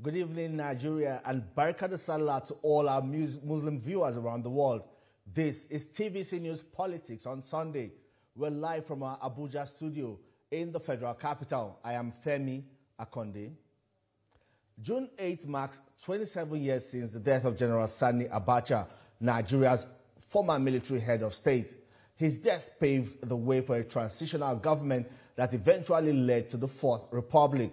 Good evening, Nigeria, and Barakah Salah to all our Muslim viewers around the world. This is TVC News Politics on Sunday. We're live from our Abuja studio in the federal capital. I am Femi Akonde. June 8 marks 27 years since the death of General Sani Abacha, Nigeria's former military head of state. His death paved the way for a transitional government that eventually led to the Fourth Republic.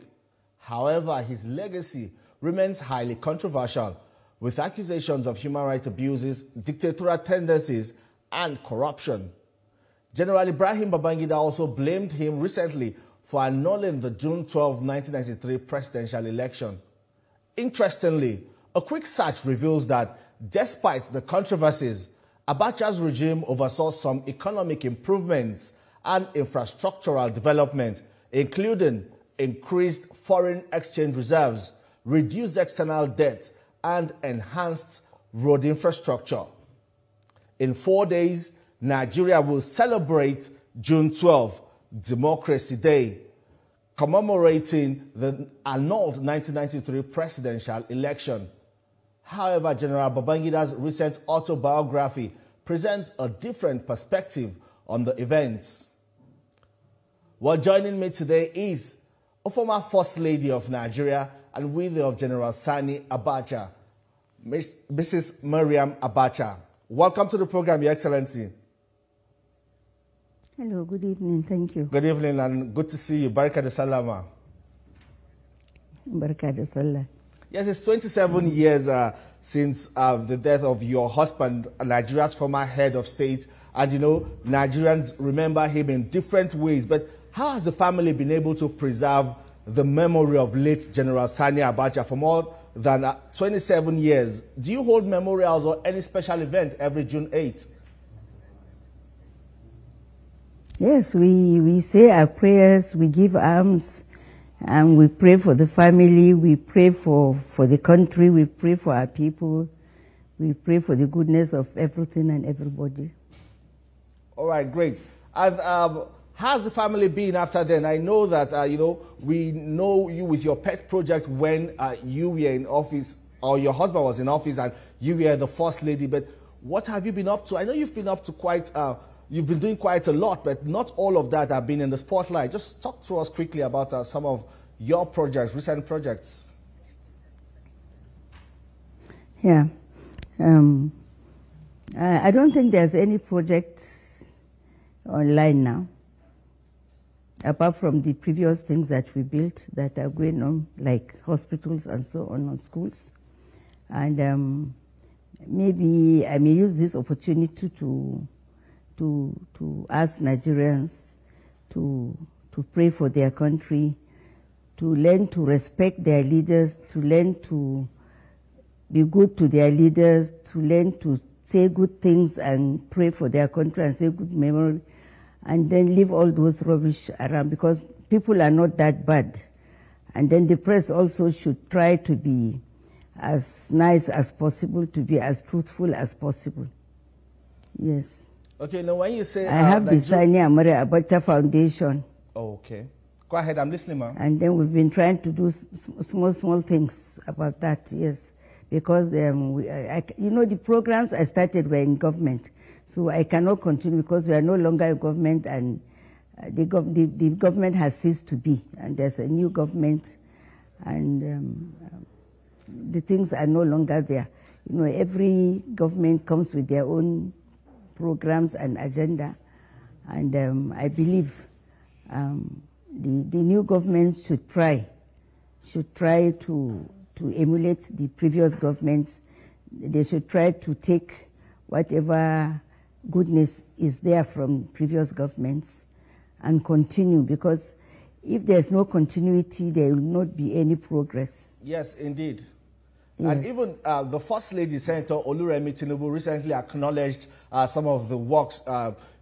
However, his legacy remains highly controversial, with accusations of human rights abuses, dictatorial tendencies, and corruption. General Ibrahim Babangida also blamed him recently for annulling the June 12, 1993 presidential election. Interestingly, a quick search reveals that, despite the controversies, Abacha's regime oversaw some economic improvements and infrastructural development, including increased foreign exchange reserves, reduced external debt, and enhanced road infrastructure. In 4 days, Nigeria will celebrate June 12, Democracy Day, commemorating the annulled 1993 presidential election. However, General Babangida's recent autobiography presents a different perspective on the events. Well, joining me today is a former First Lady of Nigeria and widow of General Sani Abacha, Mrs. Mariam Abacha. Welcome to the program, Your Excellency. Hello, good evening, thank you. Good evening and good to see you. Barakah de Salama. Barakah de Salah. Yes, it's 27 years since the death of your husband, Nigeria's former head of state. And you know, Nigerians remember him in different ways. But how has the family been able to preserve the memory of late General Sani Abacha for more than 27 years? Do you hold memorials or any special event every June 8th? Yes, we say our prayers, we give alms, and we pray for the family, we pray for the country, we pray for our people, we pray for the goodness of everything and everybody. All right, great. And how's the family been after then? I know that, we know you with your pet project when you were in office, or your husband was in office, and you were the First Lady. But what have you been up to? I know you've been up to you've been doing quite a lot, but not all of that have been in the spotlight. Just talk to us quickly about some of your projects, recent projects. Yeah. I don't think there's any project online now, apart from the previous things that we built that are going on, like hospitals and so on, or schools. And maybe I may use this opportunity to ask Nigerians to pray for their country, to learn to respect their leaders, to learn to be good to their leaders, to learn to say good things and pray for their country and say good memory, and then leave all those rubbish around, because people are not that bad. And then the press also should try to be as nice as possible, to be as truthful as possible. Yes. Okay, now when you say... I have the Sani Abacha Foundation. Oh, okay. Go ahead, I'm listening, ma'am. And then we've been trying to do small things about that, yes. Because, the programs I started were in government. So I cannot continue because we are no longer in government, and the government has ceased to be. And there's a new government, and the things are no longer there. You know, every government comes with their own programs and agenda, and I believe the new government should try to emulate the previous governments. They should try to take whatever goodness is there from previous governments and continue, because if there's no continuity, there will not be any progress. Yes, indeed. Yes. And even the First Lady, Senator Tinubu, recently acknowledged some of the works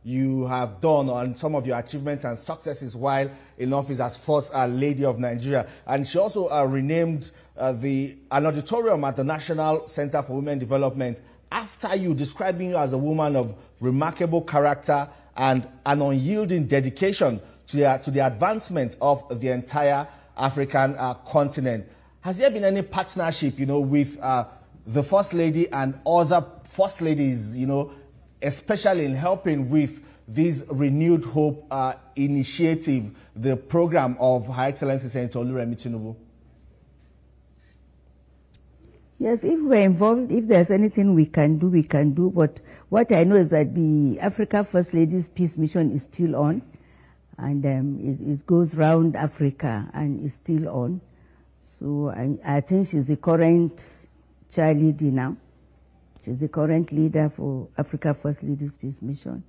you have done and some of your achievements and successes while in office as First Lady of Nigeria. And she also renamed an auditorium at the National Center for Women Development after you, describing you as a woman of remarkable character and an unyielding dedication to the advancement of the entire African continent. has there been any partnership, with the First Lady and other First Ladies, especially in helping with this Renewed Hope initiative, the program of Her Excellency Senator Olori Tinubu? Yes, if we're involved, if there's anything we can do, we can do. But what I know is that the Africa First Ladies Peace Mission is still on. And it goes round Africa and is still on. So I think she's the current chair lady now. She's the current leader for Africa First Ladies Peace Mission.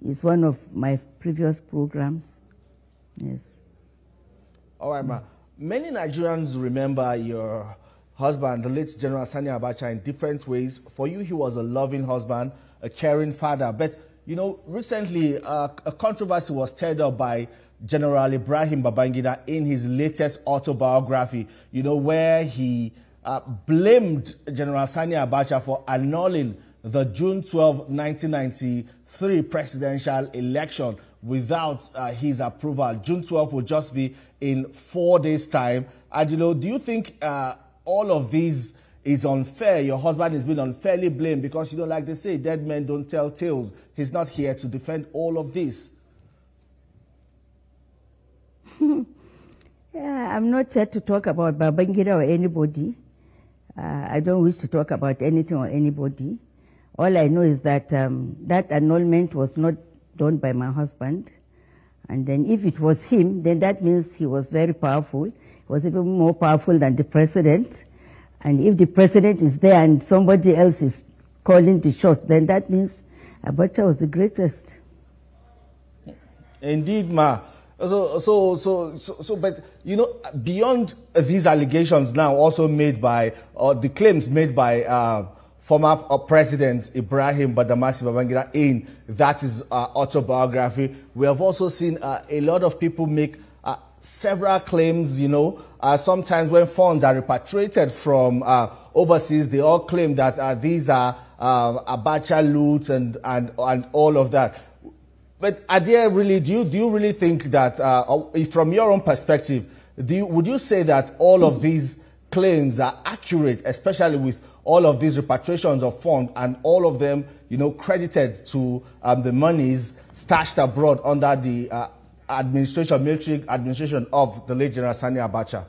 It's one of my previous programs. Yes. All right, ma. Many Nigerians remember your husband, the late General Sani Abacha, in different ways. For you, he was a loving husband, a caring father. But recently, a controversy was stirred up by General Ibrahim Babangida in his latest autobiography, where he blamed General Sani Abacha for annulling the June 12, 1993 presidential election without his approval. June 12 will just be in 4 days' time. And, do you think all of these is unfair? Your husband is being unfairly blamed because, like they say, dead men don't tell tales. He's not here to defend all of this. Yeah, I'm not here to talk about Babangida or anybody. I don't wish to talk about anything or anybody. All I know is that that annulment was not done by my husband. And then if it was him, then that means he was very powerful. He was even more powerful than the president. And if the president is there and somebody else is calling the shots, then that means Abacha was the greatest. Indeed, ma. But beyond these allegations now also made by, or the claims made by former President Ibrahim Badamasi Babangida in that is autobiography, we have also seen a lot of people make several claims, sometimes when funds are repatriated from overseas, they all claim that these are Abacha loot and all of that. But are there really, do you really think that, from your own perspective, would you say that all of these claims are accurate, especially with all of these repatriations of funds and all of them, credited to the monies stashed abroad under the military administration of the late General Sani Abacha?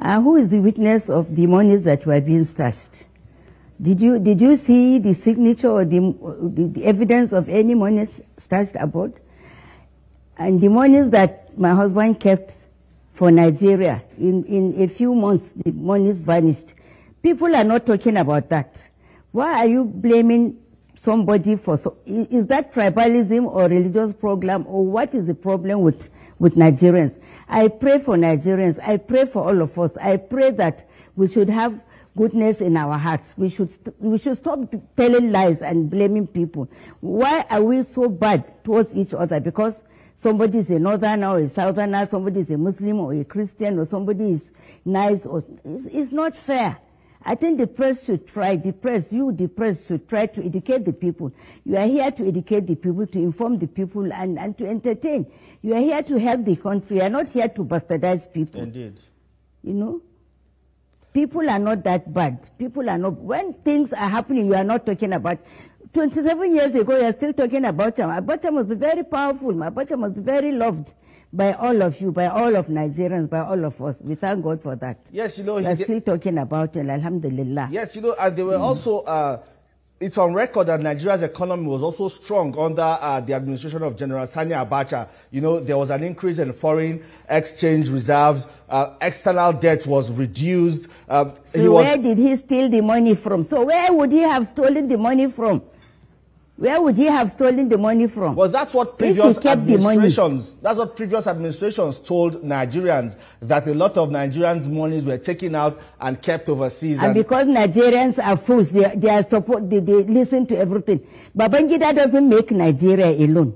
Who is the witness of the monies that were being stashed? Did you see the signature or the evidence of any monies stashed abroad? And the monies that my husband kept for Nigeria, in a few months, the monies vanished. People are not talking about that. Why are you blaming somebody for is that tribalism or religious program, or what is the problem with Nigerians? I pray for Nigerians. I pray for all of us. I pray that we should have goodness in our hearts. We should stop telling lies and blaming people. Why are we so bad towards each other? Because somebody is a northerner or a southerner, somebody is a Muslim or a Christian, or somebody is nice, or it's not fair. I think the press should try, the press should try to educate the people. You are here to educate the people, to inform the people, and to entertain. You are here to help the country. You are not here to bastardize people. Indeed. People are not that bad. People are not. When things are happening, you are not talking about. 27 years ago, you are still talking about him. Abacha must be very powerful. Abacha must be very loved by all of you, by all of Nigerians, by all of us. We thank God for that. Yes, we are still talking about him, alhamdulillah. Yes, and they were also, it's on record that Nigeria's economy was also strong under the administration of General Sani Abacha. There was an increase in foreign exchange reserves. External debt was reduced. Where did he steal the money from? So where would he have stolen the money from? Where would he have stolen the money from? Well, that's what previous administrations, told Nigerians, that a lot of Nigerians' monies were taken out and kept overseas. And because Nigerians are fools, they listen to everything. Babangida doesn't make Nigeria alone.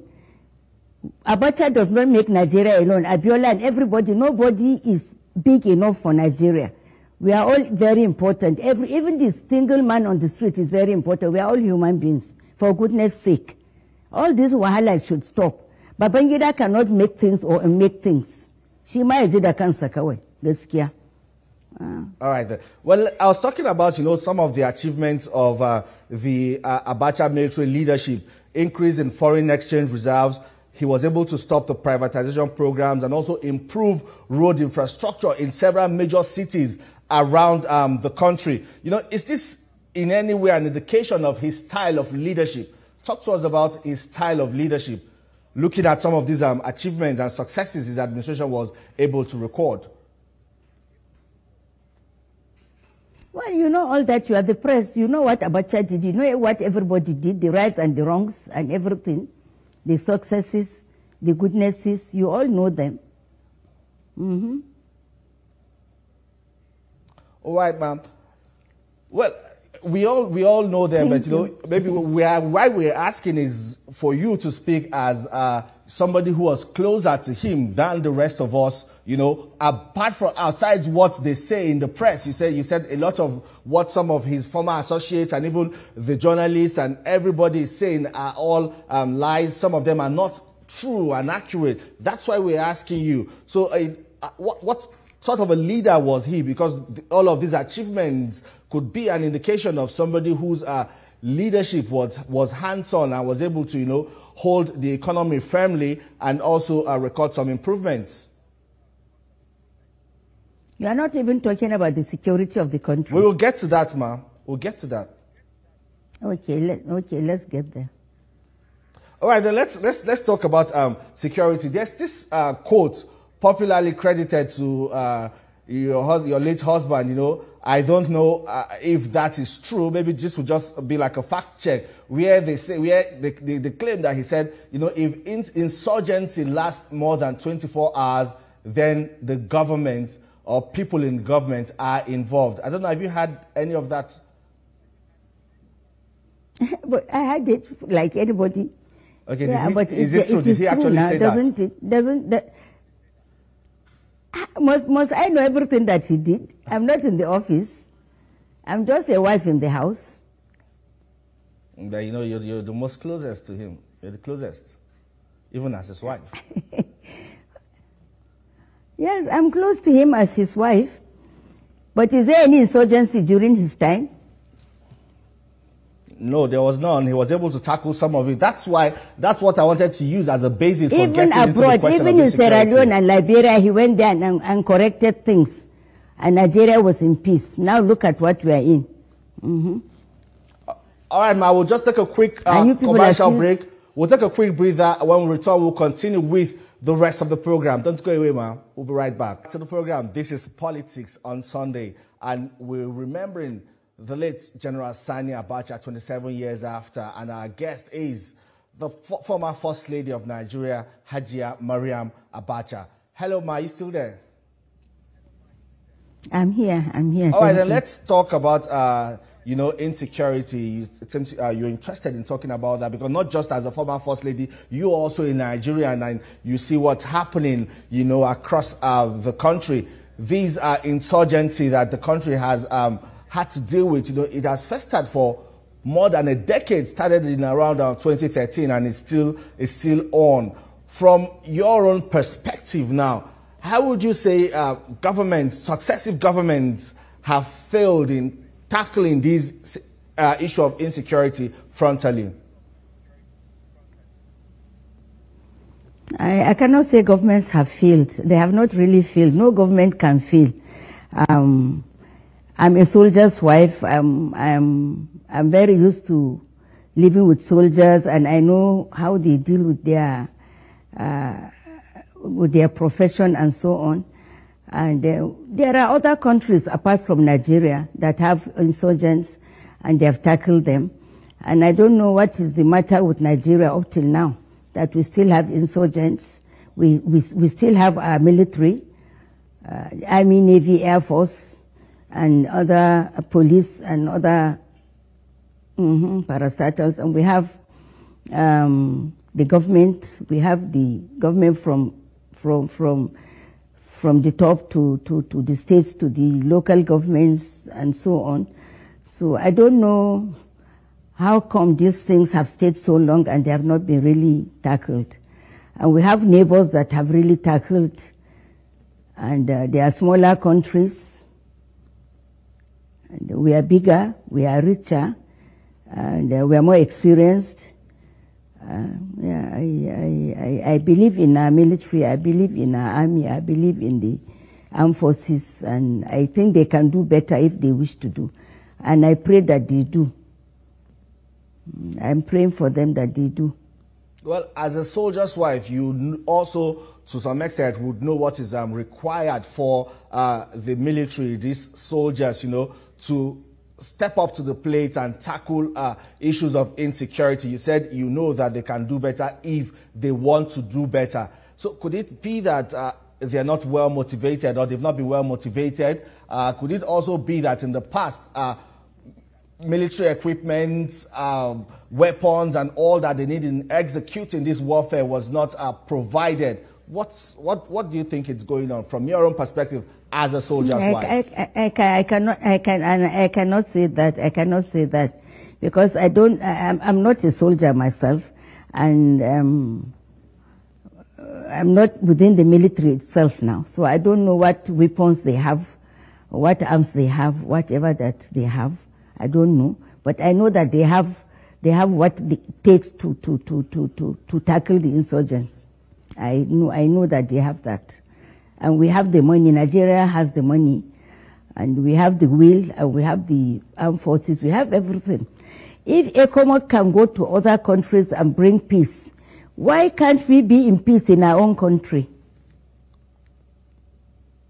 Abacha does not make Nigeria alone. Abiola and everybody, nobody is big enough for Nigeria. We are all very important. Even the single man on the street is very important. We are all human beings. For goodness sake, all this wahala should stop. Babangida cannot make things or make things. Shi ma ya ji da kansa kawai, gaskiya. All right. Then. Well, I was talking about, some of the achievements of the Abacha military leadership, increase in foreign exchange reserves. He was able to stop the privatization programs and also improve road infrastructure in several major cities around the country. Is this in any way an indication of his style of leadership? Talk to us about his style of leadership, looking at some of these achievements and successes his administration was able to record. Well, you know all that. You are the press. You know what Abacha did. You know what everybody did, the rights and the wrongs and everything, the successes, the goodnesses. You all know them. All right, ma'am. Well, we all know them, but maybe why we're asking is for you to speak as somebody who was closer to him than the rest of us. Apart from outside what they say in the press, you said a lot of what some of his former associates and even the journalists and everybody is saying are all lies. Some of them are not true and accurate. That's why we're asking you. So, what sort of a leader was he? Because all of these achievements could be an indication of somebody whose leadership was hands-on and was able to, hold the economy firmly and also record some improvements. You are not even talking about the security of the country. We will get to that, ma'am. We'll get to that. Okay, let's get there. All right, then let's talk about security. There's this quote popularly credited to your late husband. I don't know if that is true. Maybe this would just be like a fact check where they claim that he said, if insurgency lasts more than 24 hours, then the government or people in government are involved. I don't know, have you had any of that? But I had it like anybody. Okay, yeah, is it true? Did he actually say that? Must I know everything that he did? I'm not in the office. I'm just a wife in the house. But you're the most closest to him. You're the closest, even as his wife. Yes, I'm close to him as his wife. But is there any insurgency during his time? No, there was none. He was able to tackle some of it. That's what I wanted to use as a basis for getting into the question even of in Sierra Leone and Liberia, he went there and corrected things. And Nigeria was in peace. Now look at what we are in. All right, ma, we'll just take a quick commercial break. We'll take a quick breather. When we return, we'll continue with the rest of the program. Don't go away, ma. We'll be right back. To the program, this is Politics on Sunday. And we're remembering the late General Sani Abacha, 27 years after, and our guest is the former First Lady of Nigeria, Hajia Mariam Abacha. Hello, ma, are you still there? I'm here. All right, then let's talk about, insecurity. It seems you're interested in talking about that because not just as a former First Lady, you're also in Nigeria and you see what's happening, across the country. These are insurgency that the country has had to deal with. It has festered for more than a decade, started in around 2013, and it's still on. From your own perspective now, how would you say successive governments have failed in tackling this issue of insecurity frontally? I cannot say governments have failed. They have not really failed. No government can fail. I'm a soldier's wife. I'm very used to living with soldiers, and I know how they deal with their profession and so on. And there are other countries apart from Nigeria that have insurgents, and they have tackled them. And I don't know what is the matter with Nigeria up till now, that we still have insurgents. We still have our military, Army, Navy, Air Force, and other police and other parastatals, and we have the government. We have the government from the top to the states, to the local governments, and so on. So I don't know how come these things have stayed so long and they have not been really tackled. And we have neighbors that have really tackled And they are smaller countries. And we are bigger, we are richer, and we are more experienced. I believe in our military, I believe in our army, I believe in the armed forces, and I think they can do better if they wish to do. And I pray that they do. I'm praying for them that they do. Well, as a soldier's wife, you also, to some extent, would know what is required for the military, these soldiers, you know, to step up to the plate and tackle issues of insecurity. You said you know that they can do better if they want to do better. So could it be that they're not well motivated, or they've not been well motivated? Could it also be that in the past, military equipment, weapons, and all that they need in executing this warfare was not provided? What do you think is going on from your own perspective as a soldier's wife? I cannot say that. I cannot say that because I'm not a soldier myself, and I'm not within the military itself now. So I don't know what weapons they have, what arms they have, whatever that they have. I don't know, but I know that they have what it takes to tackle the insurgents. I know that they have that. And we have the money. Nigeria has the money. And we have the will, and we have the armed forces. We have everything. If ECOMOG can go to other countries and bring peace, why can't we be in peace in our own country?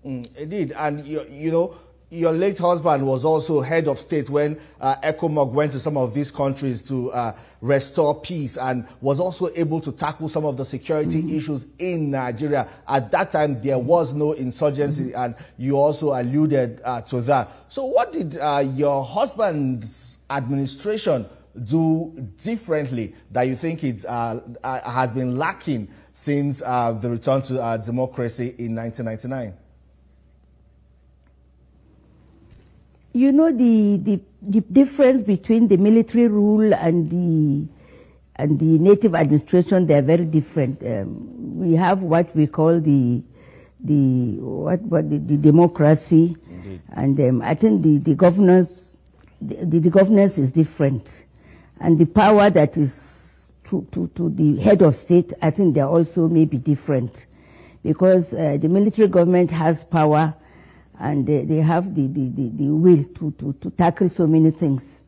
Indeed. And, you know, your late husband was also head of state when ECOMOG went to some of these countries to restore peace, and was also able to tackle some of the security issues in Nigeria. At that time, there was no insurgency, and you also alluded to that. So what did your husband's administration do differently that you think it has been lacking since the return to democracy in 1999? You know, the difference between the military rule and the native administration, they are very different. We have what we call the democracy. Indeed. And I think the governance is different, and the power that is to the head of state, I think they are also maybe different, because the military government has power. And they have the will to tackle so many things.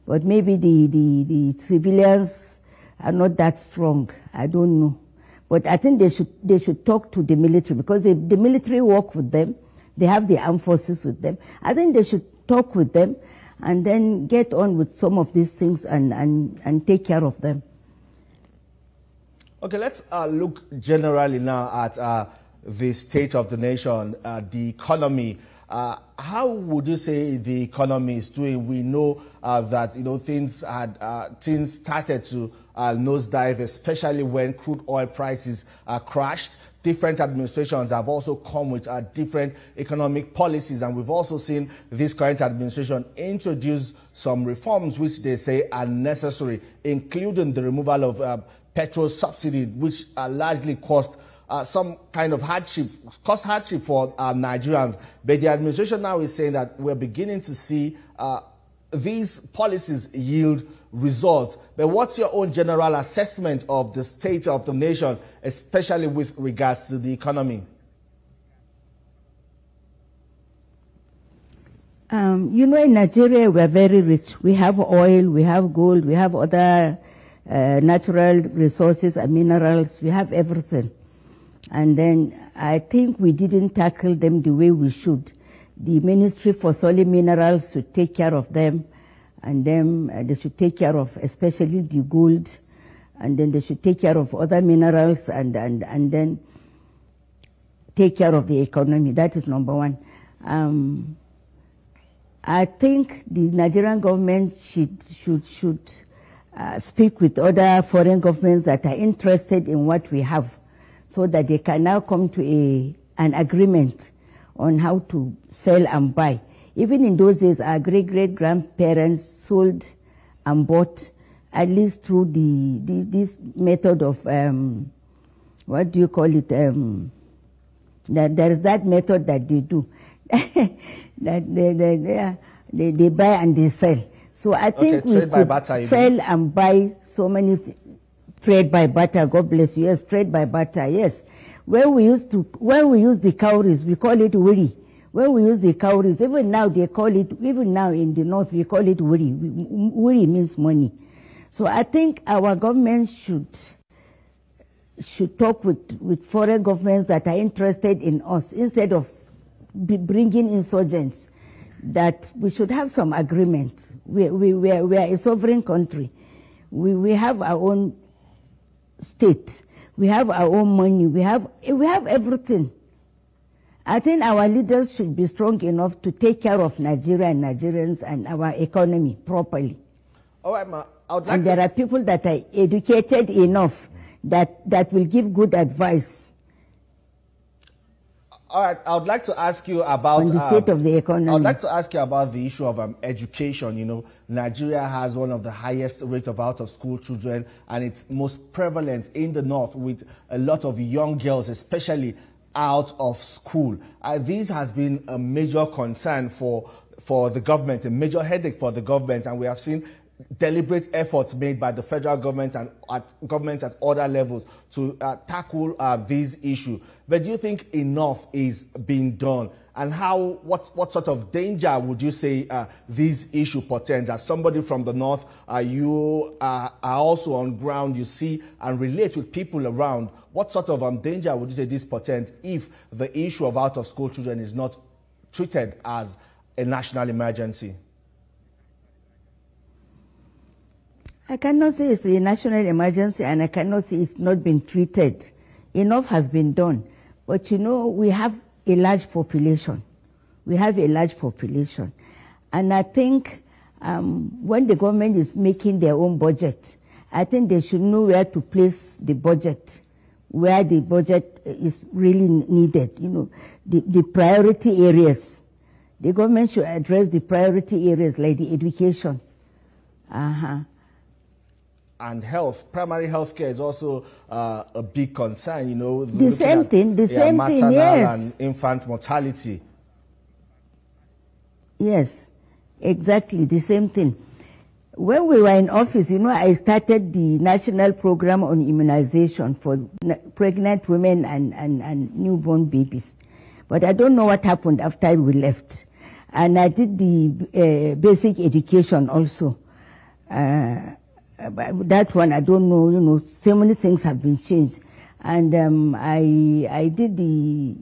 But maybe the civilians are not that strong. I don't know. But I think they should talk to the military, because the military work with them. They have the armed forces with them. I think they should talk with them and then get on with some of these things and take care of them. Okay, let's look generally now at the state of the nation, the economy. How would you say the economy is doing? We know that things started to nosedive, especially when crude oil prices crashed. Different administrations have also come with different economic policies, and we've also seen this current administration introduce some reforms which they say are necessary, including the removal of petrol subsidy, which largely caused some kind of hardship for Nigerians. But the administration now is saying that we're beginning to see these policies yield results. But what's your own general assessment of the state of the nation, especially with regards to the economy? In Nigeria, we're very rich. We have oil, we have gold, we have other natural resources and minerals. We have everything. And then I think we didn't tackle them the way we should. The Ministry for Solid Minerals should take care of them, and then they should take care of especially the gold, and then they should take care of other minerals, and then take care of the economy. That is number one. I think the Nigerian government should speak with other foreign governments that are interested in what we have, so that they can now come to an agreement on how to sell and buy. Even in those days, our great-great-grandparents sold and bought, at least through this method of, what do you call it, That there is that method that they do. that they buy and they sell. So I think we could sell and buy so many trade by barter. God bless you. Yes, trade by barter. Yes. When we use the cowries, we call it wuri. When we use the cowries, even now they call it. Even now in the north, we call it wuri. Wuri means money. So I think our government should talk with foreign governments that are interested in us instead of bringing insurgents. That we should have some agreement. We are a sovereign country. We have our own state. We have our own money. We have everything. I think our leaders should be strong enough to take care of Nigeria and Nigerians and our economy properly. All right, ma. I would like and there are people that are educated enough that will give good advice. All right, I would like to ask you about on the state of the economy. I would like to ask you about the issue of education. You know, Nigeria has one of the highest rate of out-of-school children, and it's most prevalent in the north with a lot of young girls, especially out of school. This has been a major concern for the government, a major headache for the government, and we have seen deliberate efforts made by the federal government and governments at other levels to tackle this issue. But do you think enough is being done? And what sort of danger would you say this issue portends? As somebody from the north, you are also on ground, you see and relate with people around. What sort of danger would you say this portends if the issue of out-of-school children is not treated as a national emergency? I cannot say it's a national emergency, and I cannot say it's not been treated. Enough has been done. But you know, we have a large population. We have a large population. And I think when the government is making their own budget, I think they should know where to place the budget, where the budget is really needed. You know, the priority areas. The government should address the priority areas like the education. And health, primary health care is also a big concern, you know. The same thing, maternal yes. and infant mortality. Yes, exactly, the same thing. When we were in office, you know, I started the national program on immunization for pregnant women and newborn babies. But I don't know what happened after we left. And I did the basic education also. That one, I don't know, you know, so many things have been changed. And I did the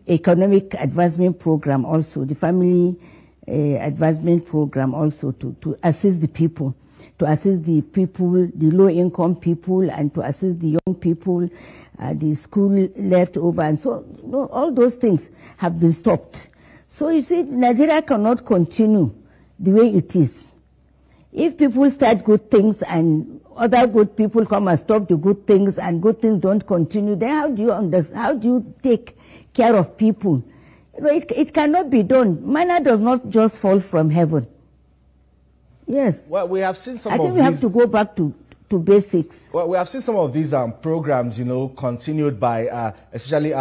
economic advancement program also, the family advancement program also to assist the people, the low-income people, and to assist the young people, the school left over. And so, you know, all those things have been stopped. So you see, Nigeria cannot continue the way it is. If people start good things and other good people come and stop the good things and good things don't continue, then how do you take care of people? You know, it cannot be done. Manna does not just fall from heaven. Yes. Well, we have seen some I think we have to go back to basics. Well, we have seen some of these programs, you know, continued by especially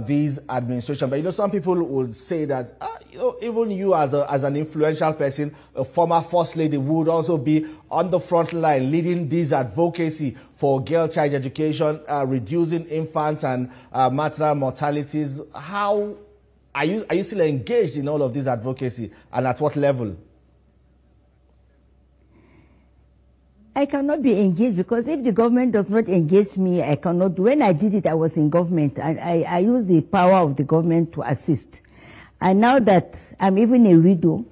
these administration. But, you know, some people would say that, you know, even you as an influential person, a former first lady, would also be on the front line leading this advocacy for girl child education, reducing infant and maternal mortalities. How are you still engaged in all of this advocacy, and at what level? I cannot be engaged because if the government does not engage me, I cannot. When I did it, I was in government. I used the power of the government to assist. And now that I'm even a widow,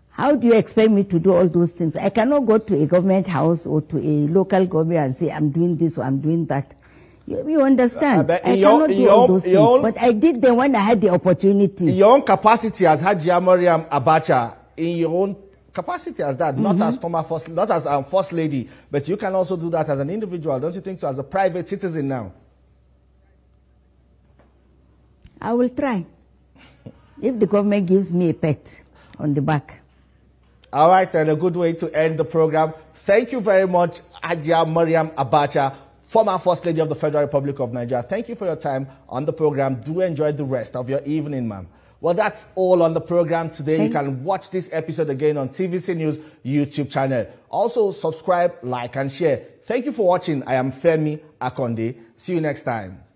how do you expect me to do all those things? I cannot go to a government house or to a local government and say, I'm doing this or I'm doing that. You understand? I cannot do all those things. But I did them when I had the opportunity. In your own capacity as Iyawo Abacha, in your own capacity as that, not as not as first lady, but you can also do that as an individual, don't you think so, as a private citizen now? I will try. If the government gives me a pat on the back. All right, then, a good way to end the program. Thank you very much, Iyawo Abacha, former First Lady of the Federal Republic of Nigeria. Thank you for your time on the program. Do enjoy the rest of your evening, ma'am. Well, that's all on the program today. You can watch this episode again on TVC News YouTube channel. Also, subscribe, like, and share. Thank you for watching. I am Femi Akonde. See you next time.